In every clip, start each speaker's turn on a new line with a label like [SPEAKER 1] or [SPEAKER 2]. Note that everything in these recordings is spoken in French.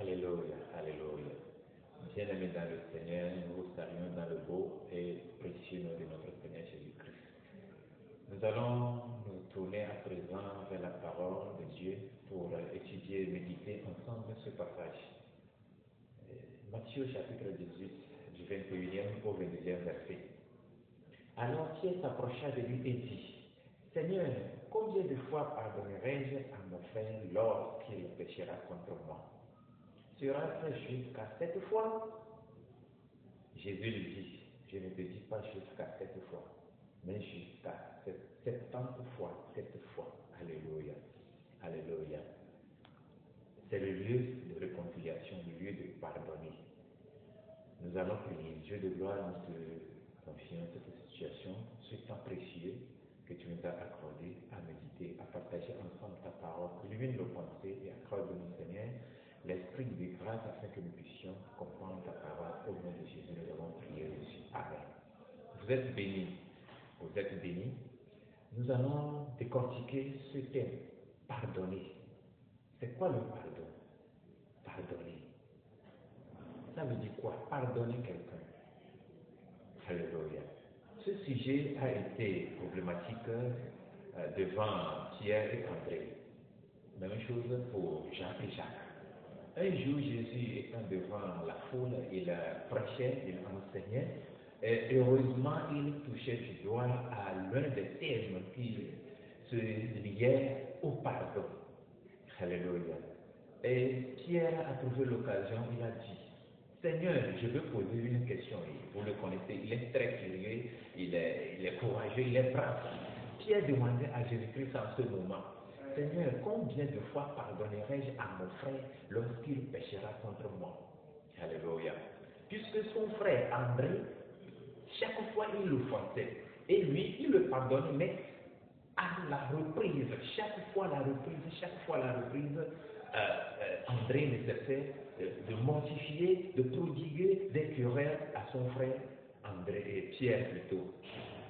[SPEAKER 1] Alléluia, Alléluia. Bien-aimés dans le Seigneur, nous vous saluons dans le beau et précieux nom de notre Seigneur Jésus-Christ. Nous allons nous tourner à présent vers la parole de Dieu pour étudier et méditer ensemble ce passage. Matthieu chapitre 18, du 21e au 22e verset. Alors Pierre s'approcha de lui et dit, Seigneur, combien de fois pardonnerai-je à mon frère lorsqu'il péchera contre moi? Sera-ce jusqu'à 7 fois? Jésus lui dit, je ne te dis pas jusqu'à 7 fois, mais jusqu'à 70 fois, 7 fois. Alléluia, Alléluia. C'est le lieu de réconciliation, le lieu de pardonner. Nous allons prier. Dieu de gloire, nous te confions cette situation, ce temps précieux que tu nous as accordé à méditer, à partager ensemble ta parole. Illumine nos pensées et accorde-nous, Seigneur, l'esprit de grâce afin que nous puissions comprendre ta parole. Au nom de Jésus, nous avons prié aussi. Amen. Vous êtes bénis. Vous êtes bénis. Nous allons décortiquer ce thème. Pardonner. C'est quoi le pardon? Pardonner. Ça veut dire quoi? Pardonner quelqu'un. Alléluia. Ce sujet a été problématique devant Pierre et André. Même chose pour Jean et Jacques. Un jour, Jésus étant devant la foule, il prêchait, il enseignait, et heureusement, il touchait du doigt à l'un des thèmes qui se liait au pardon. Alléluia. Et Pierre a trouvé l'occasion, il a dit, Seigneur, je veux poser une question. Vous le connaissez, il est très curieux, il est courageux, il est brave. Pierre demandait à Jésus-Christ en ce moment, Seigneur, combien de fois pardonnerai-je à mon frère lorsqu'il péchera contre moi? Alléluia. Puisque son frère André, chaque fois il l'offensait. Et lui, il le pardonnait, mais à la reprise, chaque fois la reprise, André ne cessait de mortifier, de prodiguer des querelles à son frère André et Pierre plutôt.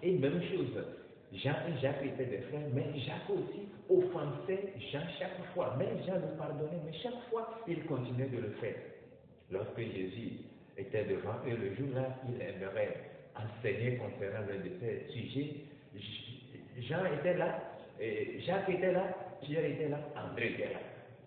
[SPEAKER 1] Et même chose, Jean et Jacques étaient des frères, mais Jacques aussi offensait Jean chaque fois. Mais Jean le pardonnait, mais chaque fois, il continuait de le faire. Lorsque Jésus était devant eux le jour-là, il aimerait enseigner concernant l'un de ces sujets. Jean était là, Jacques était là, Pierre était là, André était là.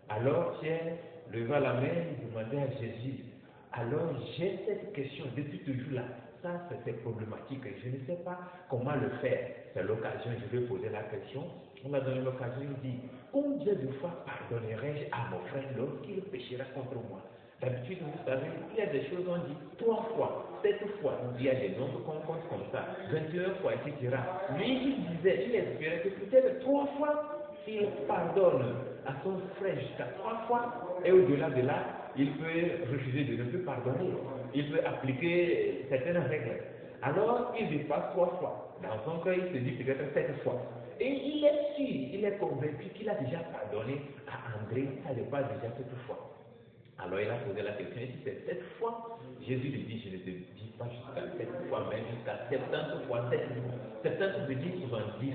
[SPEAKER 1] Alors Pierre leva la main et demandait à Jésus, alors j'ai cette question depuis toujours là, ça c'est problématique, je ne sais pas comment le faire. C'est l'occasion, je vais poser la question. On m'a donné l'occasion, il dit, combien de fois pardonnerai-je à mon frère lorsqu'il péchera contre moi? D'habitude, vous savez, il y a des choses, on dit 3 fois, 7 fois, il y a des nombres qu'on compte comme ça, 21 fois, etc. Lui, il espérait que peut-être 3 fois, il pardonne à son frère jusqu'à 3 fois, et au-delà de là, il peut refuser de ne plus pardonner. Il peut appliquer certaines règles. Alors, il dépasse 3 fois. Dans son cas, il se dit peut-être 7 fois. Et il est sûr, il est convaincu qu'il a déjà pardonné à André, ça dépasse déjà 7 fois. Alors il a posé la question, et si c'est 7 fois, Jésus lui dit, je ne te dis pas jusqu'à 7 fois, mais jusqu'à 70 fois 7 fois. 70 veut dire 70.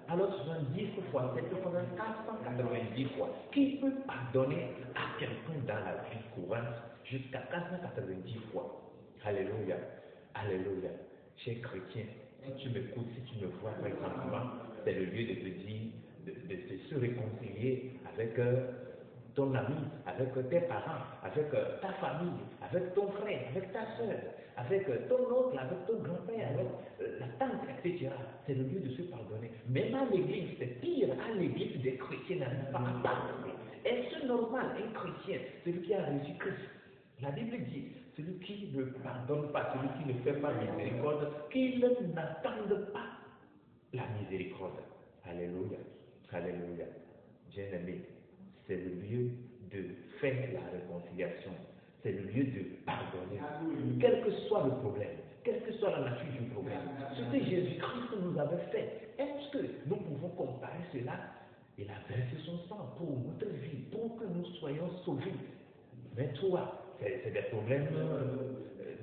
[SPEAKER 1] Alors 70 fois 7 fois, 490 fois. Qui peut pardonner à quelqu'un dans la vie courante jusqu'à 490 fois? Alléluia, Alléluia. Cher chrétien, si tu m'écoutes, si tu me vois présentement, c'est le lieu de te dire, de se réconcilier avec ton ami, avec tes parents, avec ta famille, avec ton frère, avec ta soeur, avec ton oncle, avec ton grand-père, avec la tante, etc. C'est le lieu de se pardonner. Même à l'église, c'est pire. À l'église, des chrétiens n'arrivent pas à pardonner. Est-ce normal, un chrétien, celui qui a reçu Christ? La Bible dit, celui qui ne pardonne pas, celui qui ne fait pas miséricorde, qu'il n'attende pas la miséricorde. Alléluia, Alléluia. Bien-aimé, c'est le lieu de faire la réconciliation. C'est le lieu de pardonner. Quel que soit le problème, quelle que soit la nature du problème, ce que Jésus-Christ nous avait fait, est-ce que nous pouvons comparer cela? Il a versé son sang pour notre vie, pour que nous soyons sauvés. Mais toi, c'est des problèmes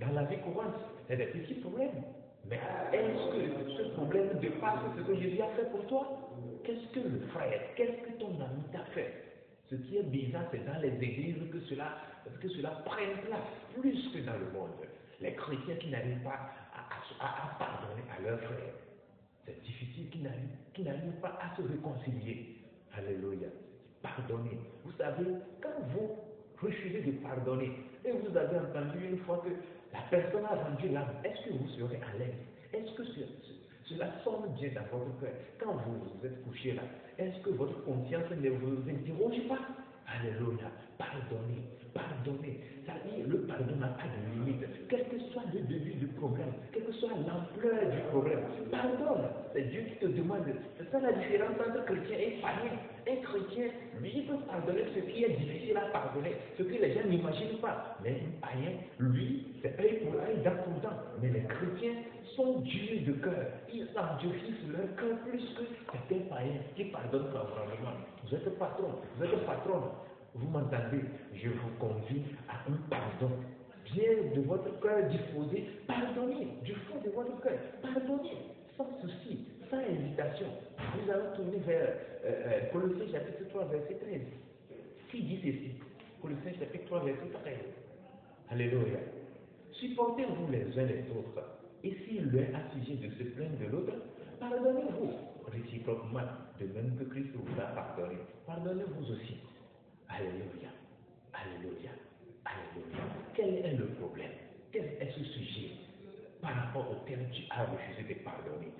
[SPEAKER 1] dans la vie courante, c'est des petits problèmes. Mais est-ce que ce problème dépasse ce que Jésus a fait pour toi? Qu'est-ce que le frère, qu'est-ce que ton ami t'a fait? Ce qui est bizarre, c'est dans les églises que cela prenne place, plus que dans le monde. Les chrétiens qui n'arrivent pas à pardonner à leurs frères. C'est difficile, qui n'arrivent pas à se réconcilier. Alléluia. Pardonner. Vous savez, quand vous refusez de pardonner et vous avez entendu une fois que la personne a rendu l'âme, est-ce que vous serez à l'aise? Est-ce que cela sonne bien dans votre cœur? Quand vous vous êtes couché là, est-ce que votre conscience ne vous interroge pas? Alléluia. Pardonnez, pardonnez. C'est-à-dire, le pardon n'a pas de limite. Quel que soit le début du problème, quelle que soit l'ampleur du problème, pardonne. C'est Dieu qui te demande. C'est ça la différence entre chrétien et païen. Un chrétien, lui, il peut pardonner ce qui est difficile à pardonner, ce que les gens n'imaginent pas. Mais un païen, lui, c'est œil pour œil, dent pour dent. Mais les chrétiens sont durs de cœur. Ils endurcissent leur cœur plus que certains païens qui pardonnent favorablement. Vous êtes patron, vous êtes patronne. Vous m'entendez? Je vous convie à un pardon. Bien de votre cœur disposé, pardonnez du fond de votre cœur. Pardonnez sans souci, sans hésitation. Nous allons tourner vers Colossiens chapitre 3, verset 13. Qui dit ceci? Colossiens chapitre 3, verset 13. Alléluia. Supportez-vous les uns les autres. Et si l'un a sujet de se plaindre de l'autre, pardonnez-vous réciproquement, de même que Christ vous a pardonné. Pardonnez-vous aussi. Alléluia. Alléluia. Alléluia. Quel est le problème? Quel est ce sujet par rapport auquel tu as refusé de pardonner?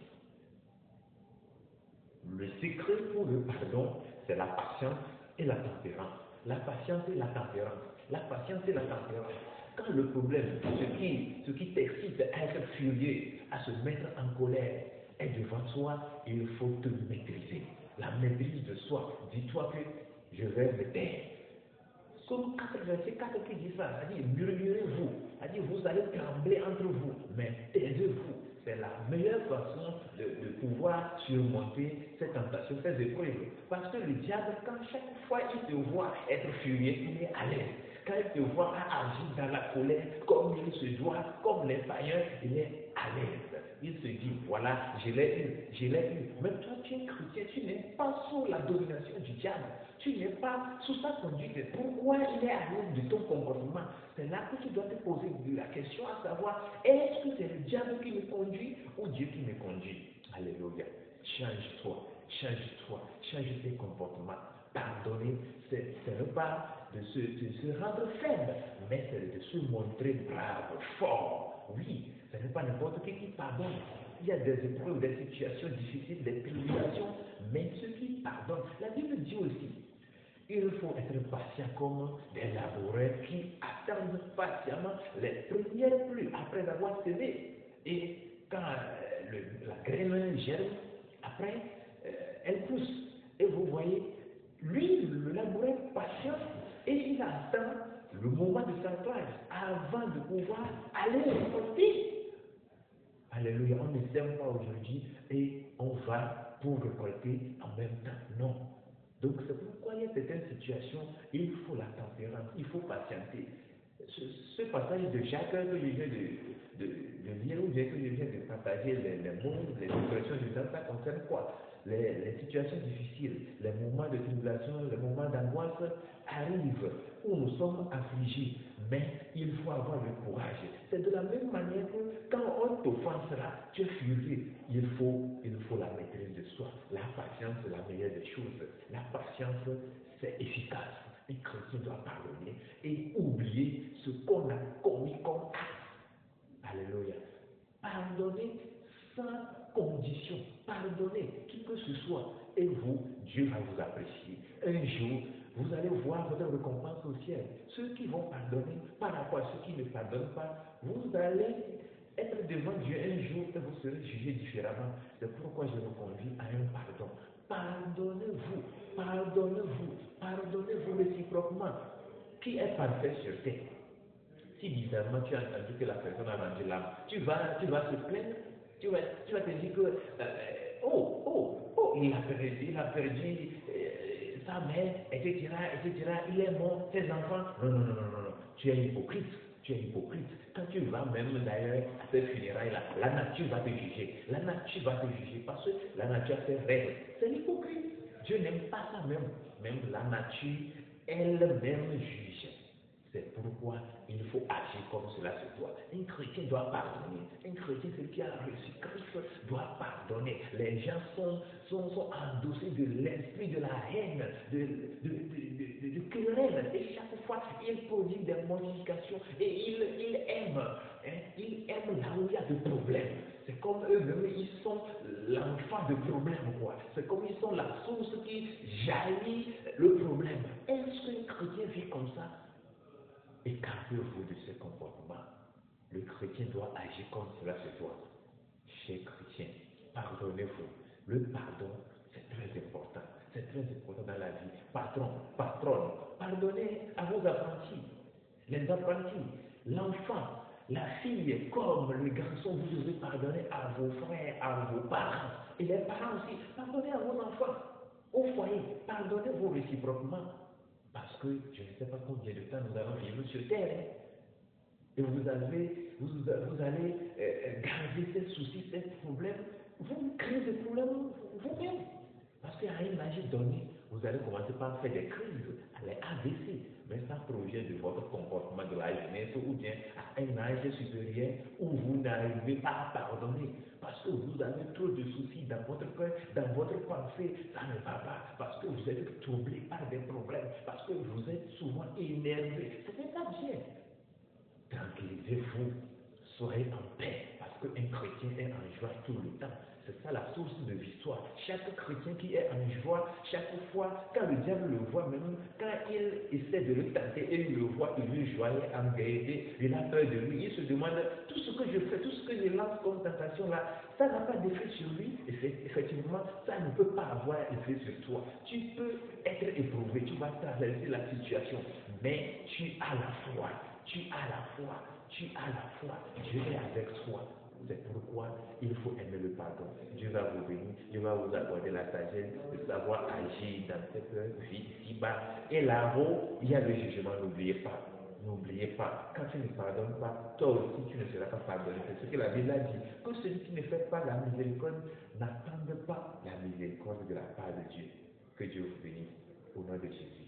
[SPEAKER 1] Le secret pour le pardon, c'est la patience et la tempérance. La patience et la tempérance. La patience et la tempérance. Quand le problème, ce qui t'excite à être furieux, à se mettre en colère, est devant toi, il faut te maîtriser. La maîtrise de soi. Dis-toi que je vais me taire. Psaume 4, verset 4 qui dit ça, c'est-à-dire murmurez-vous, c'est-à-dire vous allez trembler entre vous, mais taisez-vous. C'est la meilleure façon de pouvoir surmonter cette tentation, ces épreuves. Parce que le diable, quand chaque fois il te voit être furieux, il est à l'aise. Quand il te voit agir dans la colère, comme il se doit, comme les païens, il est à l'aise. Il se dit, voilà, je l'ai eu. Mais toi, tu es chrétien, tu n'es pas sous la domination du diable. Tu n'es pas sous sa conduite. Pourquoi il est à l'aise de ton comportement? C'est là que tu dois te poser la question à savoir, est-ce que c'est le diable qui me conduit ou Dieu qui me conduit? Alléluia. Change-toi, change tes comportements. Pardonner, ce n'est pas de se rendre faible, mais c'est de se montrer brave, fort. Oui, ce n'est pas n'importe qui pardonne. Il y a des épreuves, des situations difficiles, des tribulations, mais ceux qui pardonnent, la Bible dit aussi, il faut être patient comme des laboureurs qui attendent patiemment les premières pluies après avoir semé. Et quand la graine germe, après, elle pousse. Et vous voyez, lui, le laboureur patient, et il attend le moment de sa place avant de pouvoir aller récolter. Alléluia, on ne sème pas aujourd'hui et on va pour récolter en même temps. Non. Donc c'est pourquoi il y a certaines situations, il faut la tempérance, il faut patienter. Ce passage de Jacques que je viens de lire ou bien que je viens de partager les mots, les expressions du temps, ça concerne quoi? Les situations difficiles, les moments de tribulation, les moments d'angoisse arrivent où nous sommes affligés, mais il faut avoir le courage. C'est de la même manière que quand on t'offense là, tu es furieux, il faut la maîtrise de soi. La patience, c'est la meilleure des choses. La patience, c'est efficace. Un chrétien doit pardonner et oublier ce qu'on a commis comme acte. Alléluia. Pardonnez sans condition. Pardonnez qui que ce soit. Et vous, Dieu va vous apprécier. Un jour, vous allez voir votre récompense au ciel. Ceux qui vont pardonner par rapport à ceux qui ne pardonnent pas, vous allez être devant Dieu un jour et vous serez jugé différemment. C'est pourquoi je vous convie à un pardon. Pardonnez-vous, pardonnez-vous, pardonnez-vous réciproquement. Qui est parfait sur terre? Si bizarrement tu as entendu que la personne a rendu l'âme, tu vas se plaindre, tu vas te dire que il a perdu sa mère, etc., il est mort, ses enfants. Non, tu es hypocrite. Tu es hypocrite. Quand tu vas même d'ailleurs à ces funérailles-là, la nature va te juger. La nature va te juger parce que la nature a ses règles. C'est l'hypocrite. Dieu n'aime pas ça même. Même la nature elle-même juge. C'est pourquoi il faut agir comme cela se doit. Un chrétien doit pardonner. Un chrétien, celui qui a reçu Christ, doit pardonner. Les gens sont endossés de l'esprit de la haine, de querelle. Et chaque fois, ils produisent des modifications. Et ils aiment. Ils aiment là où il y a des problèmes. C'est comme eux-mêmes, ils sont l'enfant de problème, quoi. C'est comme ils sont la source qui jaillit le problème. Est-ce qu'un chrétien vit comme ça? Écartez-vous de ces comportements. Le chrétien doit agir comme cela se doit. Chers chrétiens, pardonnez-vous. Le pardon, c'est très important. C'est très important dans la vie. Patron, patronne, pardonnez à vos apprentis. Les apprentis, l'enfant, la fille, comme le garçon, vous devez pardonner à vos frères, à vos parents. Et les parents aussi, pardonnez à vos enfants. Au foyer, pardonnez-vous réciproquement. Parce que je ne sais pas combien de temps nous allons vivre sur terre. Et vous allez garder ces soucis, ces problèmes. Vous créez des problèmes vous-même. Parce qu'à un âge donné, vous allez commencer par faire des crises, les AVC. Mais ça provient de votre comportement de la jeunesse ou bien à un âge supérieur où vous n'arrivez pas à pardonner. Parce que vous avez trop de soucis dans votre cœur, dans votre pensée, ça ne va pas. Parce que vous êtes troublé par des problèmes, parce que vous êtes souvent énervé. Ce n'est pas bien. Tranquillisez-vous, soyez en paix, parce qu'un chrétien est en joie tout le temps. C'est ça la source de victoire. Chaque chrétien qui est en joie, chaque fois, quand le diable le voit même, quand il essaie de le tenter et il le voit, il est joyeux, en gaieté, il a peur de lui, il se demande, tout ce que je fais, tout ce que je lance comme tentation là, ça n'a pas d'effet sur lui. Effectivement, ça ne peut pas avoir effet sur toi. Tu peux être éprouvé, tu vas traverser la situation, mais tu as la foi. Tu as la foi, tu as la foi, Dieu est avec toi. C'est pourquoi il faut aimer le pardon. Dieu va vous bénir, Dieu va vous accorder la sagesse de savoir agir dans cette vie ici-bas. Et là-haut, il y a le jugement, n'oubliez pas. N'oubliez pas, quand tu ne pardonnes pas, toi aussi tu ne seras pas pardonné. C'est ce que la Bible a dit, que celui qui ne fait pas la miséricorde n'attende pas la miséricorde de la part de Dieu. Que Dieu vous bénisse au nom de Jésus.